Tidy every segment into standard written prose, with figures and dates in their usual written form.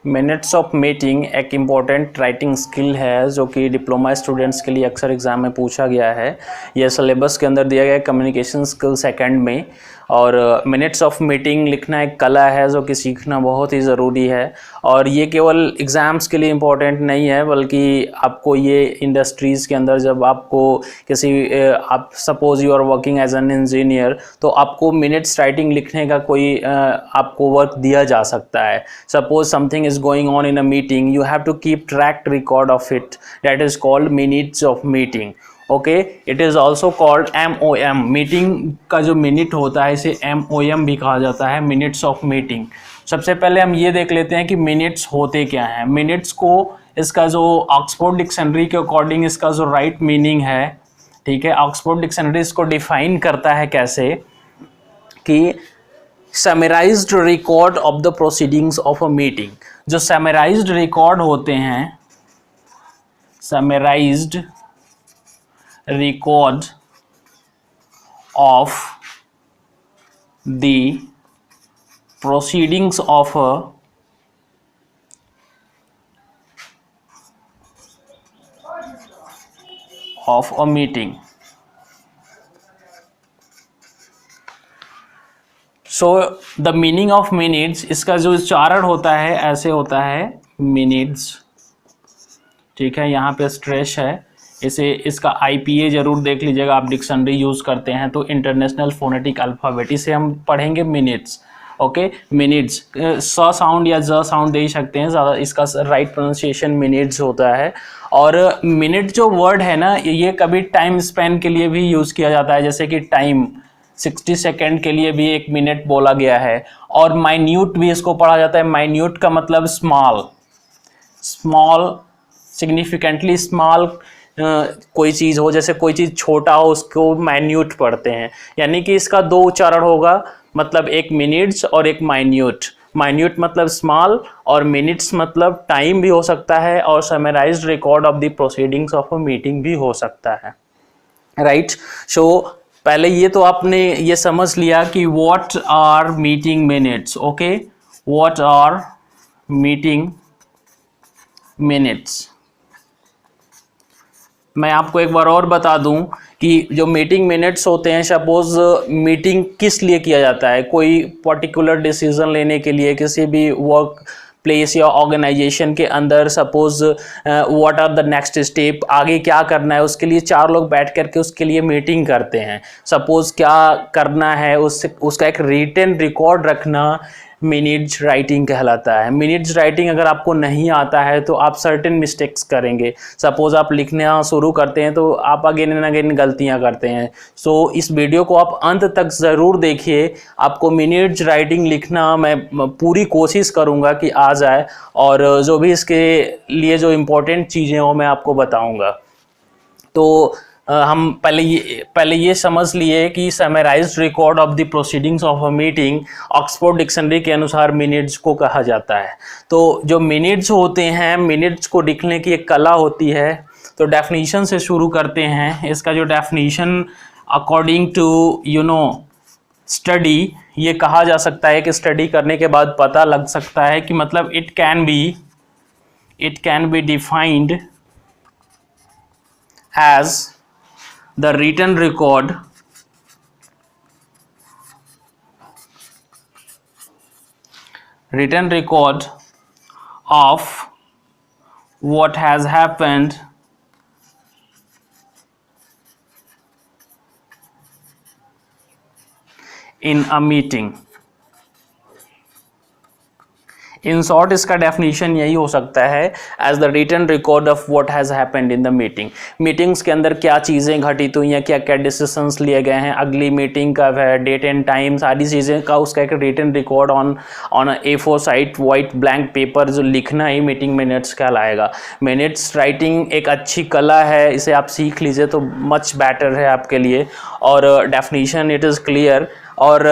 Minutes of meeting एक important writing skill है जो कि डिप्लोमा स्टूडेंट्स के लिए अक्सर एग्जाम में पूछा गया है। यह सिलेबस के अंदर दिया गया है कम्युनिकेशन स्किल सेकंड में। और मिनट्स ऑफ मीटिंग लिखना एक कला है जो कि सीखना बहुत ही ज़रूरी है। और ये केवल एग्ज़ाम्स के लिए इम्पॉर्टेंट नहीं है, बल्कि आपको ये इंडस्ट्रीज़ के अंदर जब आपको किसी आप suppose you are working as an engineer, तो आपको मिनट्स राइटिंग लिखने का कोई आपको वर्क दिया जा सकता है। Suppose something is going on in a meeting, you have to keep track record of it, that is called minutes of meeting. Okay, it is also called MOM। Meeting का जो मिनट होता है इसे MOM भी कहा जाता है, minutes of meeting. सबसे पहले हम ये देख लेते हैं कि मिनट्स होते क्या हैं। मिनट्स को इसका जो ऑक्सफोर्ड डिक्शनरी के अकॉर्डिंग इसका जो राइट मीनिंग है, ठीक है, ऑक्सफोर्ड डिक्शनरी इसको डिफाइन करता है कैसे कि summarised record of the proceedings of a meeting. जो समराइज्ड रिकॉर्ड होते हैं, summarised record of the proceedings of a meeting. So the meaning of minutes, इसका जो उच्चारण होता है ऐसे होता है मिनट्स, ठीक है, यहाँ पे स्ट्रेस है। इसे इसका IPA जरूर देख लीजिएगा, आप डिक्शनरी यूज़ करते हैं तो इंटरनेशनल फोनेटिक अल्फ़ाबेट, इसे हम पढ़ेंगे मिनट्स। ओके, मिनट्स स साउंड या ज साउंड दे ही सकते हैं, ज़्यादा इसका राइट प्रोनाउंसिएशन मिनट्स होता है। और मिनट जो वर्ड है ना, ये कभी टाइम स्पेन के लिए भी यूज़ किया जाता है, जैसे कि टाइम 60 सेकेंड के लिए भी 1 मिनट बोला गया है। और माइन्यूट भी इसको पढ़ा जाता है। माइन्यूट का मतलब स्मॉल, स्मॉल सिग्निफिकेंटली स्मॉल कोई चीज़ हो, जैसे कोई चीज़ छोटा हो उसको माइन्यूट पढ़ते हैं। यानी कि इसका 2 उच्चारण होगा, मतलब एक मिनट्स और एक माइन्यूट। माइन्यूट मतलब स्मॉल और मिनट्स मतलब टाइम भी हो सकता है, और summarised record of the proceedings of a meeting भी हो सकता है, राइट। सो पहले ये तो आपने ये समझ लिया कि what are meeting minutes. Okay, what are meeting minutes. मैं आपको एक बार और बता दूं कि जो मीटिंग मिनट्स होते हैं, सपोज मीटिंग किस लिए किया जाता है, कोई पर्टिकुलर डिसीजन लेने के लिए किसी भी वर्क प्लेस या ऑर्गेनाइजेशन के अंदर, suppose what are the next step, आगे क्या करना है, उसके लिए 4 लोग बैठ करके उसके लिए मीटिंग करते हैं। सपोज क्या करना है उसका एक रिटन रिकॉर्ड रखना मिनट्स राइटिंग कहलाता है। मिनट्स राइटिंग अगर आपको नहीं आता है तो आप सर्टेन मिस्टेक्स करेंगे। सपोज आप लिखना शुरू करते हैं तो आप अगेन एंड अगेन गलतियां करते हैं। सो इस वीडियो को आप अंत तक ज़रूर देखिए, आपको मिनट्स राइटिंग लिखना मैं पूरी कोशिश करूंगा कि आ जाए, और जो भी इसके लिए जो इम्पोर्टेंट चीज़ें हो मैं आपको बताऊँगा। तो हम पहले ये समझ लिए कि summarised record of the proceedings of a meeting Oxford dictionary के अनुसार मिनट्स को कहा जाता है। तो जो मिनट्स होते हैं, मिनट्स को लिखने की एक कला होती है। तो डेफिनेशन से शुरू करते हैं। इसका जो डेफिनेशन अकॉर्डिंग टू स्टडी, ये कहा जा सकता है कि स्टडी करने के बाद पता लग सकता है कि मतलब it can be defined as the written record of what has happened in a meeting। In short इसका डेफिनेशन यही हो सकता है, as the written record of what has happened in the meeting. Meetings के अंदर क्या चीज़ें घटित हुई हैं, क्या क्या डिसीजंस लिए गए हैं, अगली मीटिंग कब है, डेट एंड टाइम, सारी चीज़ें का उसका एक written record on A4 site white blank paper जो लिखना ही मीटिंग मिनट्स कहलाएगा। मिनट्स राइटिंग एक अच्छी कला है, इसे आप सीख लीजिए तो मच बेटर है आपके लिए। और डेफिनेशन इट इज़ क्लियर। और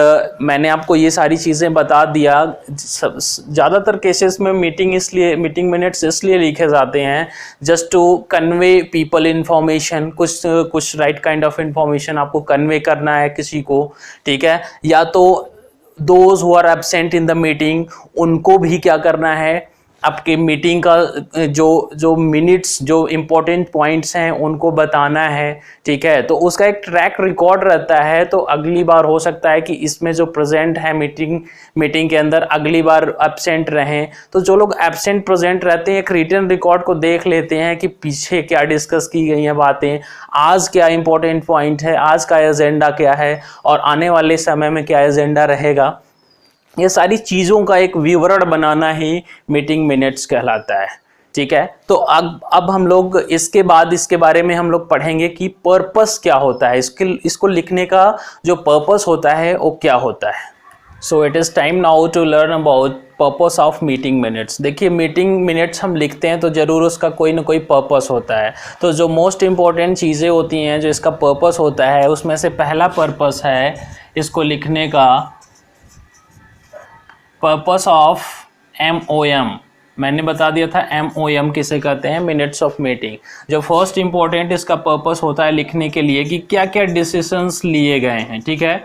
मैंने आपको ये सारी चीज़ें बता दिया। ज़्यादातर केसेस में मीटिंग मिनट्स इसलिए लिखे जाते हैं just to convey people information, कुछ राइट काइंड ऑफ इन्फॉर्मेशन आपको कन्वे करना है किसी को, ठीक है। या तो those who are absent in the meeting, उनको भी क्या करना है, आपके मीटिंग का जो मिनट्स, जो इम्पोर्टेंट पॉइंट्स हैं उनको बताना है, ठीक है। तो उसका एक ट्रैक रिकॉर्ड रहता है। तो अगली बार हो सकता है कि इसमें जो प्रेजेंट है मीटिंग के अंदर अगली बार एब्सेंट रहें, तो जो लोग एब्सेंट प्रेजेंट रहते हैं एक रिटन रिकॉर्ड को देख लेते हैं कि पीछे क्या डिस्कस की गई हैं बातें, आज क्या इंपॉर्टेंट पॉइंट है, आज का एजेंडा क्या है और आने वाले समय में क्या एजेंडा रहेगा। ये सारी चीज़ों का एक विवरण बनाना ही मीटिंग मिनट्स कहलाता है, ठीक है। तो अब हम लोग इसके बारे में हम लोग पढ़ेंगे कि पर्पस क्या होता है, इसको लिखने का जो पर्पस होता है वो क्या होता है। So it is time now to learn about purpose of meeting minutes. देखिए, मीटिंग मिनट्स हम लिखते हैं तो ज़रूर उसका कोई ना कोई पर्पस होता है। तो जो मोस्ट इम्पॉर्टेंट चीज़ें होती हैं जो इसका पर्पस होता है, उसमें से पहला पर्पस है इसको लिखने का पर्पस ऑफ MOM। मैंने बता दिया था MOM किसे कहते हैं, मिनट्स ऑफ मीटिंग। जो फर्स्ट इंपॉर्टेंट इसका पर्पस होता है लिखने के लिए कि क्या क्या डिसीजंस लिए गए हैं, ठीक है।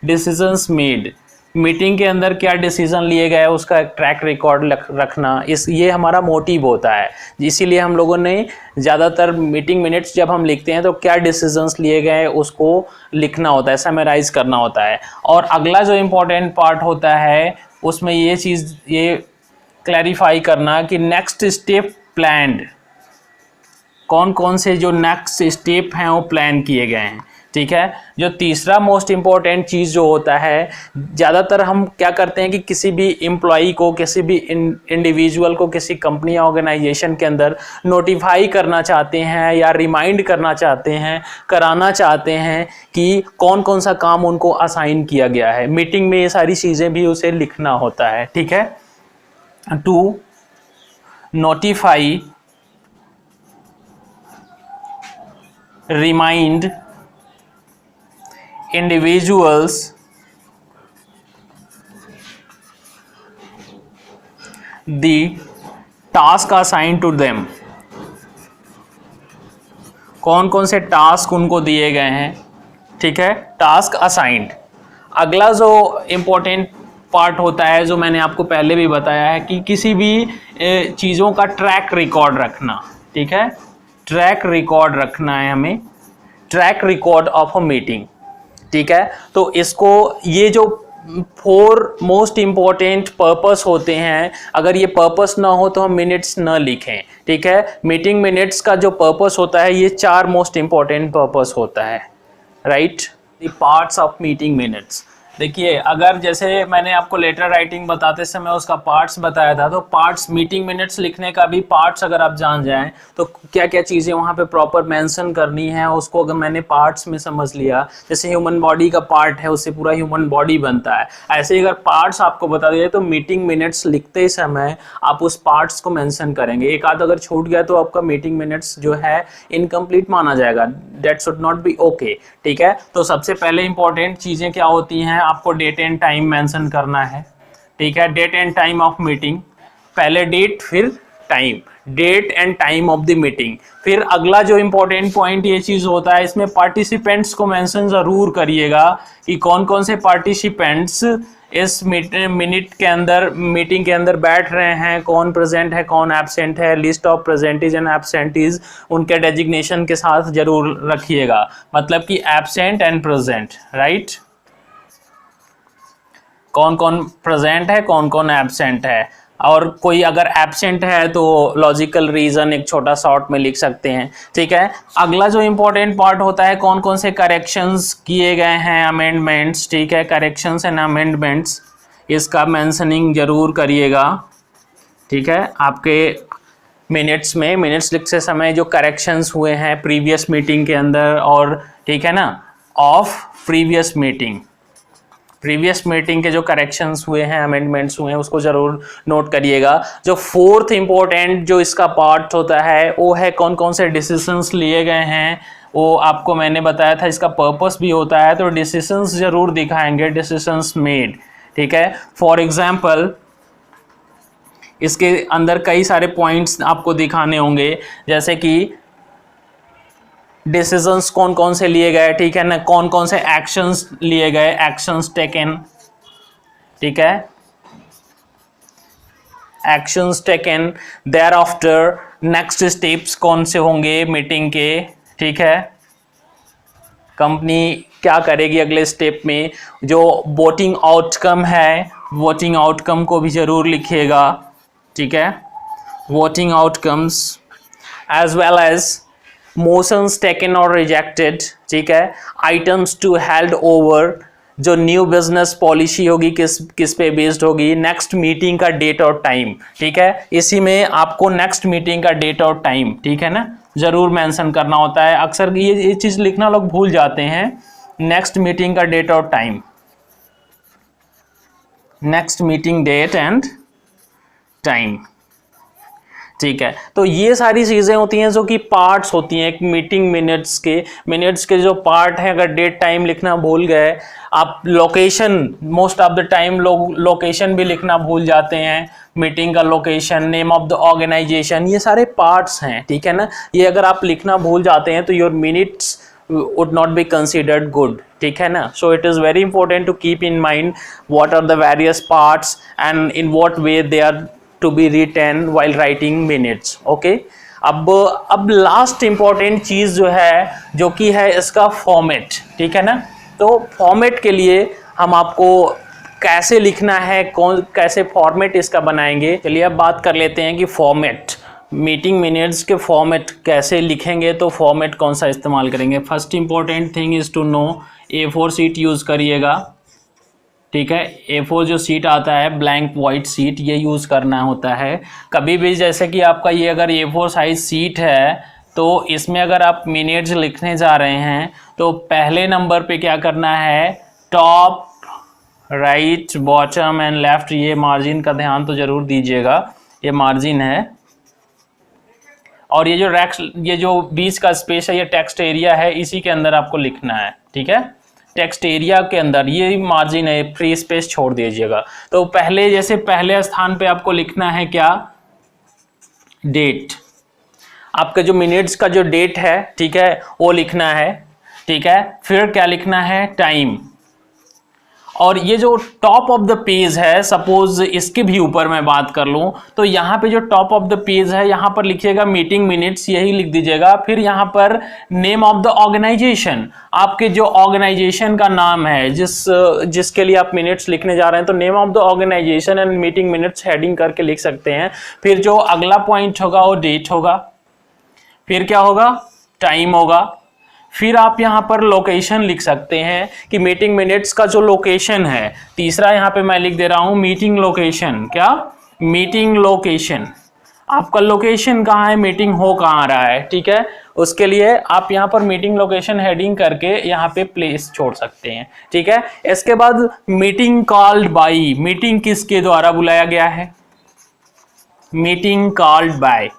डिसीजंस मेड, मीटिंग के अंदर क्या डिसीजन लिए गए उसका एक ट्रैक रिकॉर्ड रखना, ये हमारा मोटिव होता है। इसीलिए हम लोगों ने ज़्यादातर मीटिंग मिनट्स जब हम लिखते हैं तो क्या डिसीजंस लिए गए उसको लिखना होता है, समराइज करना होता है। और अगला जो इम्पोर्टेंट पार्ट होता है उसमें ये क्लैरिफाई करना कि नेक्स्ट स्टेप प्लान्ड, कौन कौन से जो नेक्स्ट स्टेप हैं वो प्लान किए गए हैं, ठीक है। जो तीसरा मोस्ट इम्पॉर्टेंट चीज़ जो होता है, ज़्यादातर हम क्या करते हैं कि किसी भी एम्प्लॉई को, किसी भी इंडिविजुअल को किसी कंपनी या ऑर्गेनाइजेशन के अंदर नोटिफाई करना चाहते हैं या रिमाइंड करना चाहते हैं, कराना चाहते हैं कि कौन कौन सा काम उनको असाइन किया गया है। मीटिंग में ये सारी चीज़ें भी उसे लिखना होता है, ठीक है। To notify, remind individuals the task assigned to them, कौन कौन से टास्क उनको दिए गए हैं, ठीक है। Task assigned. अगला जो इम्पोर्टेंट पार्ट होता है जो मैंने आपको पहले भी बताया है कि किसी भी चीज़ों का ट्रैक रिकॉर्ड रखना, ठीक है। ट्रैक रिकॉर्ड रखना है हमें, track record of a meeting, ठीक है। तो इसको, ये जो 4 मोस्ट इम्पॉर्टेंट पर्पस होते हैं, अगर ये पर्पस ना हो तो हम मिनट्स ना लिखें, ठीक है। मीटिंग मिनट्स का जो पर्पस होता है ये 4 मोस्ट इम्पॉर्टेंट पर्पस होता है, right. The parts of meeting minutes. देखिए, अगर जैसे मैंने आपको लेटर राइटिंग बताते समय उसका पार्ट्स बताया था, तो पार्ट्स, मीटिंग मिनट्स लिखने का भी पार्ट्स अगर आप जान जाएं तो क्या क्या चीज़ें वहाँ पे प्रॉपर मेंशन करनी है उसको अगर मैंने पार्ट्स में समझ लिया, जैसे ह्यूमन बॉडी का पार्ट है उससे पूरा ह्यूमन बॉडी बनता है, ऐसे ही अगर पार्ट्स आपको बता दिए तो मीटिंग मिनट्स लिखते समय आप उस पार्ट्स को मेंशन करेंगे। एक आध अगर छूट गया तो आपका मीटिंग मिनट्स जो है इनकम्प्लीट माना जाएगा, that should not be okay, ठीक है। तो सबसे पहले इंपॉर्टेंट चीज़ें क्या होती हैं, आपको डेट एंड टाइम मेंशन करना है, ठीक है। Date and time of meeting, पहले डेट फिर time, date and time of the meeting. फिर अगला जो इम्पोर्टेंट पॉइंट ये चीज़ होता है, इसमें पार्टिसिपेंट्स को मेंशन ज़रूर करिएगा कि कौन कौन से पार्टिसिपेंट्स इस मिनट के अंदर, मीटिंग के अंदर बैठ रहे हैं, कौन प्रेजेंट है कौन एब्सेंट है। लिस्ट ऑफ प्रेजेंटीज एंड एब्सेंटीज उनके डेजिग्नेशन के साथ जरूर रखिएगा, मतलब कि एब्सेंट एंड प्रेजेंट, राइट। कौन कौन प्रेजेंट है कौन कौन एब्सेंट है, और कोई अगर एब्सेंट है तो लॉजिकल रीज़न एक छोटा शॉर्ट में लिख सकते हैं, ठीक है। अगला जो इम्पोर्टेंट पार्ट होता है, कौन कौन से करेक्शंस किए गए हैं, अमेंडमेंट्स, ठीक है। करेक्शंस एंड अमेंडमेंट्स, इसका मेंशनिंग जरूर करिएगा, ठीक है। आपके मिनट्स में, मिनट्स लिखते समय जो करेक्शंस हुए हैं प्रीवियस मीटिंग के अंदर, और ठीक है ना, of previous meeting, previous meeting के जो करेक्शंस हुए हैं, अमेंडमेंट्स हुए हैं, उसको ज़रूर नोट करिएगा। जो फोर्थ इम्पोर्टेंट जो इसका पार्ट होता है वो है कौन कौन से डिसीजंस लिए गए हैं, वो आपको मैंने बताया था, इसका पर्पस भी होता है, तो डिसीजंस ज़रूर दिखाएंगे, डिसीजंस मेड, ठीक है। फॉर एग्जाम्पल इसके अंदर कई सारे पॉइंट्स आपको दिखाने होंगे, जैसे कि डिसीजंस कौन कौन से लिए गए, ठीक है ना, कौन कौन से एक्शंस लिए गए, एक्शंस टेकन, ठीक है। Actions taken, thereafter next steps कौन से होंगे मीटिंग के, ठीक है, कंपनी क्या करेगी अगले स्टेप में, जो वोटिंग आउटकम है वोटिंग आउटकम को भी जरूर लिखिएगा, ठीक है, voting outcomes as well as motions taken और रिजेक्टेड, ठीक है, आइटम्स टू हेल्ड ओवर, जो न्यू बिजनेस पॉलिसी होगी किस पे बेस्ड होगी, नेक्स्ट मीटिंग का डेट और टाइम, ठीक है, इसी में आपको नेक्स्ट मीटिंग का डेट और टाइम, ठीक है ना, जरूर मेंशन करना होता है। अक्सर ये चीज लिखना लोग भूल जाते हैं, नेक्स्ट मीटिंग का डेट और time, next meeting date and time, ठीक है। तो ये सारी चीजें होती हैं जो कि पार्ट्स होती हैं एक मीटिंग मिनट्स के जो पार्ट हैं। अगर डेट टाइम लिखना भूल गए आप, location, most of the time लोग लोकेशन भी लिखना भूल जाते हैं, मीटिंग का location, name of the organisation, ये सारे पार्ट्स हैं, ठीक है ना। ये अगर आप लिखना भूल जाते हैं तो your minutes would not be considered good, ठीक है ना। so it is very important to keep in mind what are the various parts and in what way they are to be written while writing minutes, okay। अब last important चीज जो है, जो कि है इसका फॉर्मेट, ठीक है ना। तो फॉर्मेट के लिए हम आपको कैसे लिखना है, कैसे फॉर्मेट इसका बनाएंगे, चलिए अब बात कर लेते हैं कि फॉर्मेट, मीटिंग मिनट्स के फॉर्मेट कैसे लिखेंगे, तो फॉर्मेट कौन सा इस्तेमाल करेंगे। First important thing is to know A4 sheet use करिएगा, ठीक है। A4 जो सीट आता है ब्लैंक वाइट सीट, ये यूज़ करना होता है कभी भी। जैसे कि आपका ये अगर A4 साइज सीट है तो इसमें अगर आप मिनट्स लिखने जा रहे हैं तो पहले नंबर पे क्या करना है, top, right, bottom and left, ये मार्जिन का ध्यान तो ज़रूर दीजिएगा, ये मार्जिन है। और ये जो बीच का स्पेस है, ये टेक्स्ट एरिया है, इसी के अंदर आपको लिखना है, ठीक है। टेक्स्ट एरिया के अंदर ये मार्जिन है, फ्री स्पेस छोड़ दीजिएगा। तो पहले स्थान पे आपको लिखना है क्या, डेट, आपका जो मिनट्स का जो डेट है, ठीक है, वो लिखना है, ठीक है। फिर क्या लिखना है, टाइम। और ये जो टॉप ऑफ द पेज है, सपोज इसके भी ऊपर मैं बात कर लूं तो यहाँ पे जो टॉप ऑफ द पेज है यहाँ पर लिखिएगा मीटिंग मिनट्स, यही लिख दीजिएगा। फिर यहाँ पर नेम ऑफ द ऑर्गेनाइजेशन, आपके जो ऑर्गेनाइजेशन का नाम है जिसके लिए आप मिनट्स लिखने जा रहे हैं, तो name of the organisation and meeting minutes heading करके लिख सकते हैं। फिर जो अगला पॉइंट होगा वो डेट होगा, फिर क्या होगा, टाइम होगा। फिर आप यहाँ पर लोकेशन लिख सकते हैं कि मीटिंग मिनट्स का जो लोकेशन है, तीसरा यहाँ पे मैं लिख दे रहा हूँ मीटिंग लोकेशन, क्या, मीटिंग लोकेशन, आपका लोकेशन कहाँ है, मीटिंग हो कहाँ रहा है, ठीक है। उसके लिए आप यहाँ पर मीटिंग लोकेशन हेडिंग करके यहाँ पे प्लेस छोड़ सकते हैं, ठीक है। इसके बाद मीटिंग कॉल्ड बाई, मीटिंग किसके द्वारा बुलाया गया है, मीटिंग कॉल्ड बाय,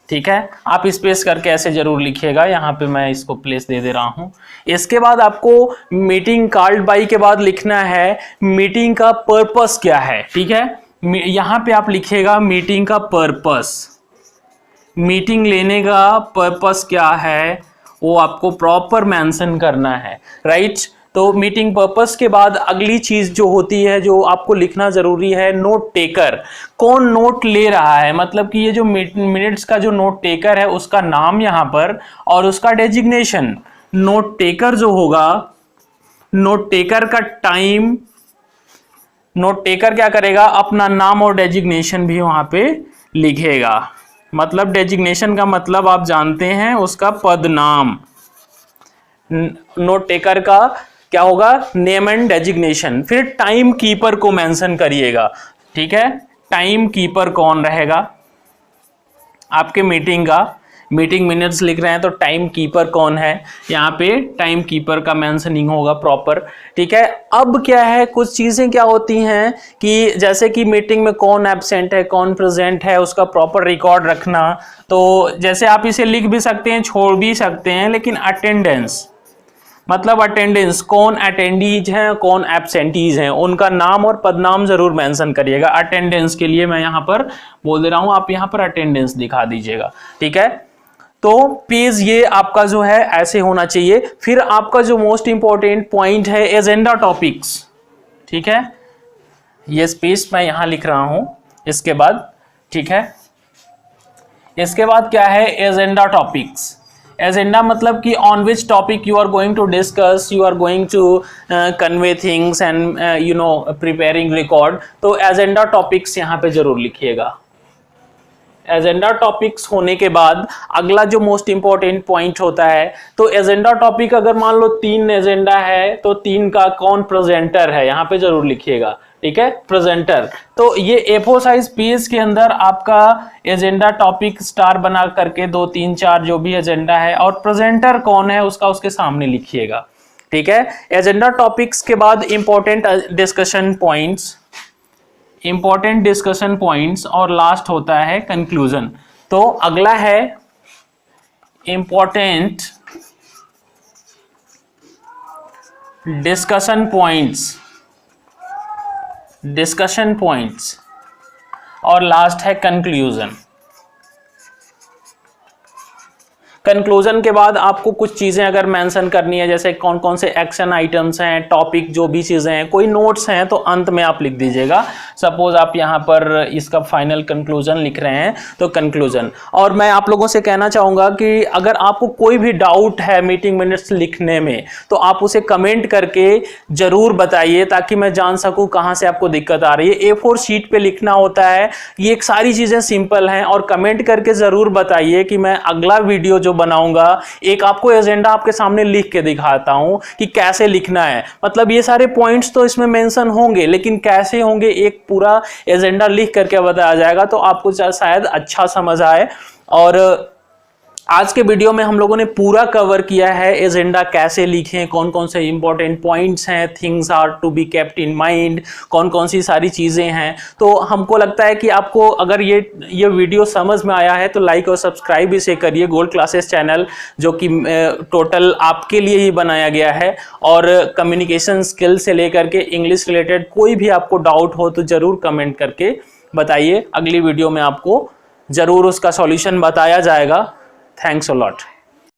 ठीक है। आप स्पेस करके ऐसे जरूर लिखिएगा, यहाँ पे मैं इसको प्लेस दे रहा हूँ। इसके बाद आपको मीटिंग कॉल्ड बाय के बाद लिखना है मीटिंग का पर्पस क्या है, ठीक है। यहाँ पे आप लिखिएगा मीटिंग का पर्पस, मीटिंग लेने का पर्पस क्या है वो आपको प्रॉपर मेंशन करना है, राइट। तो मीटिंग पर्पस के बाद अगली चीज जो होती है, जो आपको लिखना जरूरी है, नोट टेकर, कौन नोट ले रहा है, मतलब कि ये जो मिनट्स का जो नोट टेकर है उसका नाम यहाँ पर और उसका डेजिग्नेशन। नोट टेकर जो होगा, नोट टेकर का टाइम, नोट टेकर क्या करेगा, अपना नाम और डेजिग्नेशन भी वहां पे लिखेगा। मतलब डेजिग्नेशन का मतलब आप जानते हैं, उसका पद नाम। नोट टेकर का क्या होगा, नेम एंड डेजिग्नेशन। फिर टाइम कीपर को मेंशन करिएगा, ठीक है। टाइम कीपर कौन रहेगा आपके मीटिंग का, मीटिंग मिनट्स लिख रहे हैं तो टाइम कीपर कौन है, यहाँ पे टाइम कीपर का मेंशनिंग होगा प्रॉपर, ठीक है। अब क्या है, कुछ चीजें क्या होती हैं कि जैसे कि मीटिंग में कौन एब्सेंट है, कौन प्रेजेंट है, उसका प्रॉपर रिकॉर्ड रखना। तो जैसे आप इसे लिख भी सकते हैं, छोड़ भी सकते हैं, लेकिन अटेंडेंस, मतलब अटेंडेंस, कौन अटेंडीज हैं, कौन एब्सेंटीज हैं, उनका नाम और पदनाम जरूर मेंशन करिएगा। अटेंडेंस के लिए मैं यहाँ पर बोल दे रहा हूँ, आप यहाँ पर अटेंडेंस दिखा दीजिएगा, ठीक है। तो पेज ये आपका जो है ऐसे होना चाहिए। फिर आपका जो मोस्ट इंपॉर्टेंट पॉइंट है, एजेंडा टॉपिक्स, ठीक है। ये स्पेस मैं यहाँ लिख रहा हूँ, इसके बाद, ठीक है, इसके बाद क्या है, एजेंडा टॉपिक्स। एजेंडा मतलब कि on which topic you are going to discuss, you are going to convey things and you know preparing record. तो एजेंडा टॉपिक्स यहाँ पे जरूर लिखिएगा। एजेंडा टॉपिक्स होने के बाद अगला जो मोस्ट इंपॉर्टेंट पॉइंट होता है, तो एजेंडा टॉपिक अगर मान लो 3 एजेंडा है तो 3 का कौन प्रेजेंटर है, यहाँ पे जरूर लिखिएगा, ठीक है, प्रेजेंटर। तो ये A4 साइज पेज के अंदर आपका एजेंडा टॉपिक स्टार बना करके 2 3 4 जो भी एजेंडा है और प्रेजेंटर कौन है उसका उसके सामने लिखिएगा, ठीक है। एजेंडा टॉपिक्स के बाद important discussion points, important discussion points और लास्ट होता है कंक्लूजन। तो अगला है इंपॉर्टेंट डिस्कशन पॉइंट्स और लास्ट है कंक्लूजन। कंक्लूजन के बाद आपको कुछ चीजें अगर मेंशन करनी है, जैसे कौन कौन से एक्शन आइटम्स हैं, टॉपिक जो भी चीजें हैं, कोई नोट्स हैं तो अंत में आप लिख दीजिएगा। सपोज आप यहाँ पर इसका फाइनल कंक्लूजन लिख रहे हैं तो कंक्लूजन। और मैं आप लोगों से कहना चाहूंगा कि अगर आपको कोई भी डाउट है मीटिंग मिनट्स लिखने में तो आप उसे कमेंट करके जरूर बताइए ताकि मैं जान सकूं कहां से आपको दिक्कत आ रही है। A4 शीट पे लिखना होता है, ये एक सारी चीजें सिंपल हैं और कमेंट करके जरूर बताइए कि मैं अगला वीडियो जो बनाऊंगा एक आपको एजेंडा आपके सामने लिख के दिखाता हूं कि कैसे लिखना है। मतलब ये सारे पॉइंट्स तो इसमें मेंशन होंगे लेकिन कैसे होंगे एक पूरा एजेंडा लिख करके बताया जाएगा तो आपको शायद अच्छा समझ आए। और आज के वीडियो में हम लोगों ने पूरा कवर किया है एजेंडा कैसे लिखें, कौन कौन से इंपॉर्टेंट पॉइंट्स हैं, things are to be kept in mind, कौन कौन सी सारी चीज़ें हैं। तो हमको लगता है कि आपको अगर ये वीडियो समझ में आया है तो लाइक और सब्सक्राइब इसे करिए, गोल्ड क्लासेस चैनल जो कि टोटल आपके लिए ही बनाया गया है। और कम्युनिकेशन स्किल से लेकर के इंग्लिश रिलेटेड कोई भी आपको डाउट हो तो ज़रूर कमेंट करके बताइए, अगली वीडियो में आपको ज़रूर उसका सॉल्यूशन बताया जाएगा। Thanks a lot.